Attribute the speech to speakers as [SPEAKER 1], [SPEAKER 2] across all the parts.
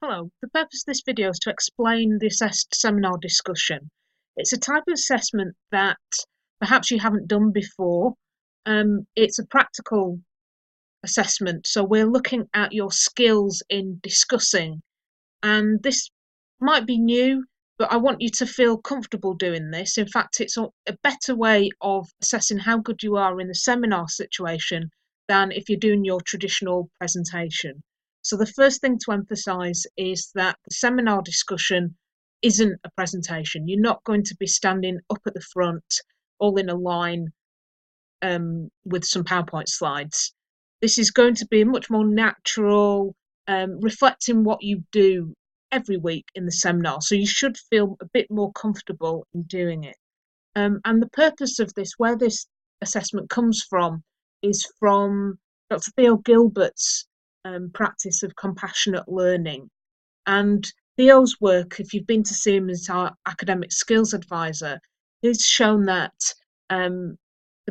[SPEAKER 1] Hello, the purpose of this video is to explain the assessed seminar discussion. It's a type of assessment that perhaps you haven't done before. It's a practical assessment, so we're looking at your skills in discussing, and this might be new, but I want you to feel comfortable doing this. In fact, it's a better way of assessing how good you are in the seminar situation than if you're doing your traditional presentation. So the first thing to emphasize is that the seminar discussion isn't a presentation. You're not going to be standing up at the front all in a line with some PowerPoint slides. This is going to be much more natural, reflecting what you do every week in the seminar. So you should feel a bit more comfortable in doing it. And the purpose of this, where this assessment comes from, is from Dr. Theo Gilbert's practice of compassionate learning. And Theo's work, if you've been to see him as our academic skills advisor, has shown that the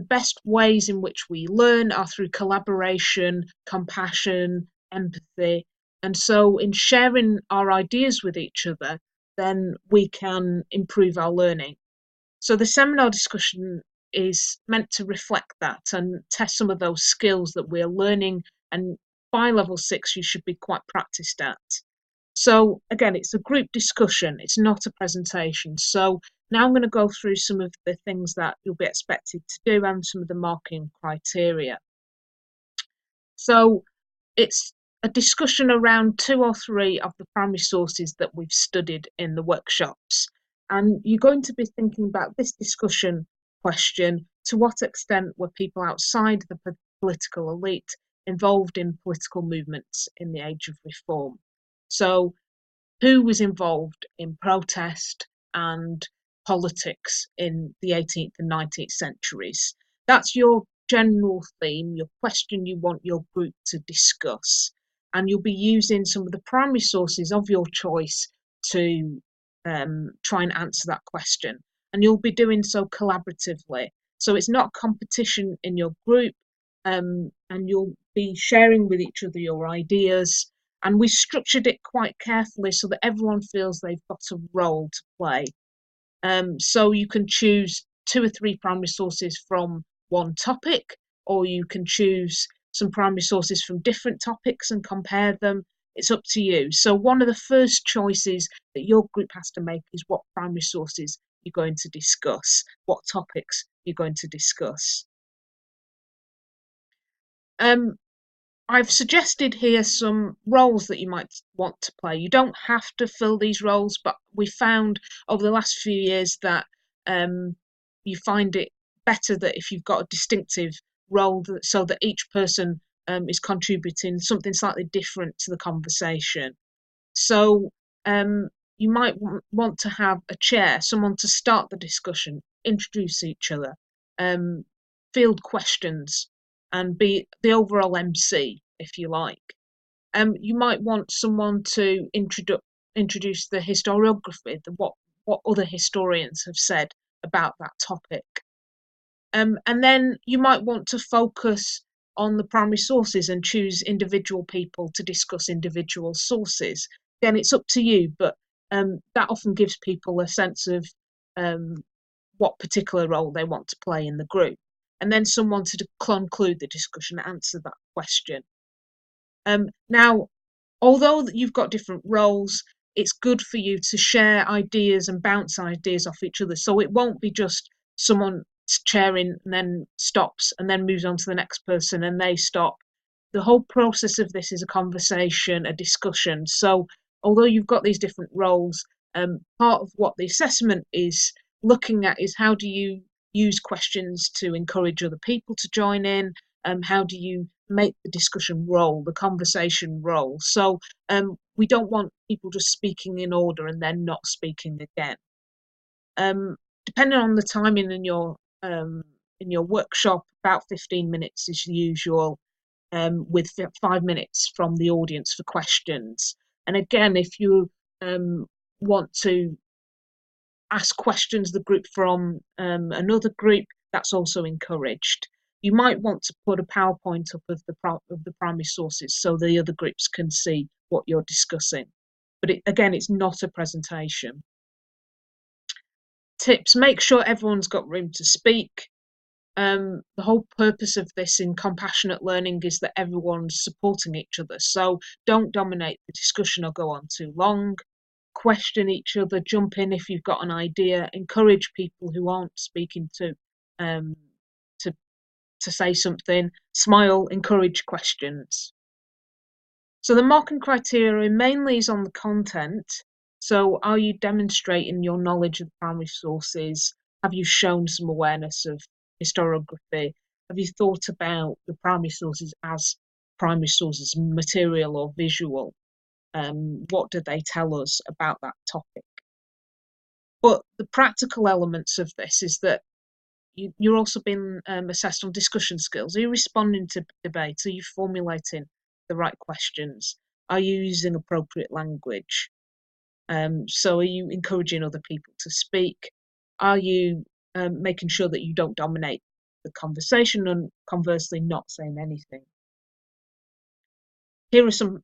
[SPEAKER 1] best ways in which we learn are through collaboration, compassion, empathy. And so, in sharing our ideas with each other, then we can improve our learning. So, the seminar discussion is meant to reflect that and test some of those skills that we're learning. And by level 6, you should be quite practiced at. So again, it's a group discussion, it's not a presentation. So now I'm going to go through some of the things that you'll be expected to do and some of the marking criteria. So it's a discussion around 2 or 3 of the primary sources that we've studied in the workshops. And you're going to be thinking about this discussion question: to what extent were people outside the political elite involved in political movements in the age of reform? So who was involved in protest and politics in the 18th and 19th centuries? That's your general theme, your question you want your group to discuss. And you'll be using some of the primary sources of your choice to try and answer that question. And you'll be doing so collaboratively. So it's not competition in your group, and you'll be sharing with each other your ideas. And we structured it quite carefully so that everyone feels they've got a role to play. So you can choose 2 or 3 primary sources from one topic, or you can choose some primary sources from different topics and compare them. It's up to you. So one of the first choices that your group has to make is what primary sources you're going to discuss, what topics you're going to discuss. I've suggested here some roles that you might want to play. You don't have to fill these roles, but we found over the last few years that you find it better that if you've got a distinctive role, so that each person is contributing something slightly different to the conversation. So you might want to have a chair, someone to start the discussion, introduce each other, field questions, and be the overall MC, if you like. You might want someone to introduce the historiography, what other historians have said about that topic. And then you might want to focus on the primary sources and choose individual people to discuss individual sources. Again, it's up to you, but that often gives people a sense of what particular role they want to play in the group. And then someone to conclude the discussion, answer that question. Now, although you've got different roles, it's good for you to share ideas and bounce ideas off each other. So it won't be just someone chairing and then stops and then moves on to the next person and they stop. The whole process of this is a conversation, a discussion. So although you've got these different roles, part of what the assessment is looking at is how do you use questions to encourage other people to join in? How do you make the discussion roll, the conversation roll? So we don't want people just speaking in order and then not speaking again. Depending on the timing in your workshop, about 15 minutes is usual, with 5 minutes from the audience for questions. And again, if you want to ask questions the group from another group, that's also encouraged. You might want to put a PowerPoint up of the primary sources so the other groups can see what you're discussing. but again, it's not a presentation. Tips: make sure everyone's got room to speak. The whole purpose of this in compassionate learning is that everyone's supporting each other. So don't dominate the discussion or go on too long. Question each other, jump in if you've got an idea, encourage people who aren't speaking um, to say something, smile, encourage questions. So the marking criteria mainly is on the content. So are you demonstrating your knowledge of the primary sources? Have you shown some awareness of historiography? Have you thought about the primary sources as primary sources, material or visual? What do they tell us about that topic? But the practical elements of this is that you're also being assessed on discussion skills. Are you responding to debate? Are you formulating the right questions? Are you using appropriate language? So are you encouraging other people to speak? Are you making sure that you don't dominate the conversation and conversely not saying anything? Here are some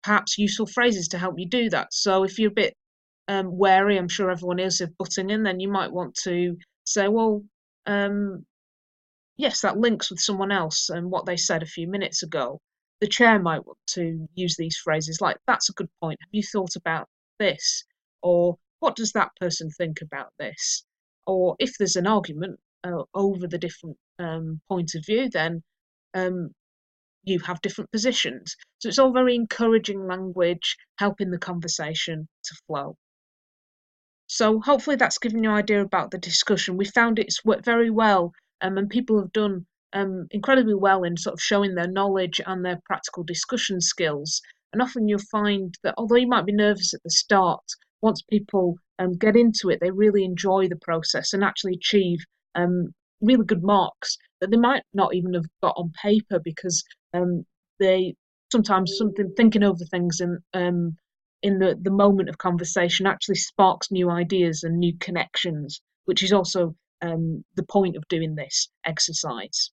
[SPEAKER 1] perhaps useful phrases to help you do that. So if you're a bit wary, I'm sure everyone is, of butting in, then you might want to say, well, yes, that links with someone else and what they said a few minutes ago. The chair might want to use these phrases like, that's a good point. Have you thought about this? Or what does that person think about this? Or if there's an argument over the different point of view, then you have different positions. So it's all very encouraging language, helping the conversation to flow. So hopefully that's given you an idea about the discussion. We found it's worked very well, and people have done incredibly well in sort of showing their knowledge and their practical discussion skills. And often you'll find that although you might be nervous at the start, once people get into it, they really enjoy the process and actually achieve really good marks that they might not even have got on paper because they sometimes something thinking over things and in the moment of conversation actually sparks new ideas and new connections, which is also the point of doing this exercise.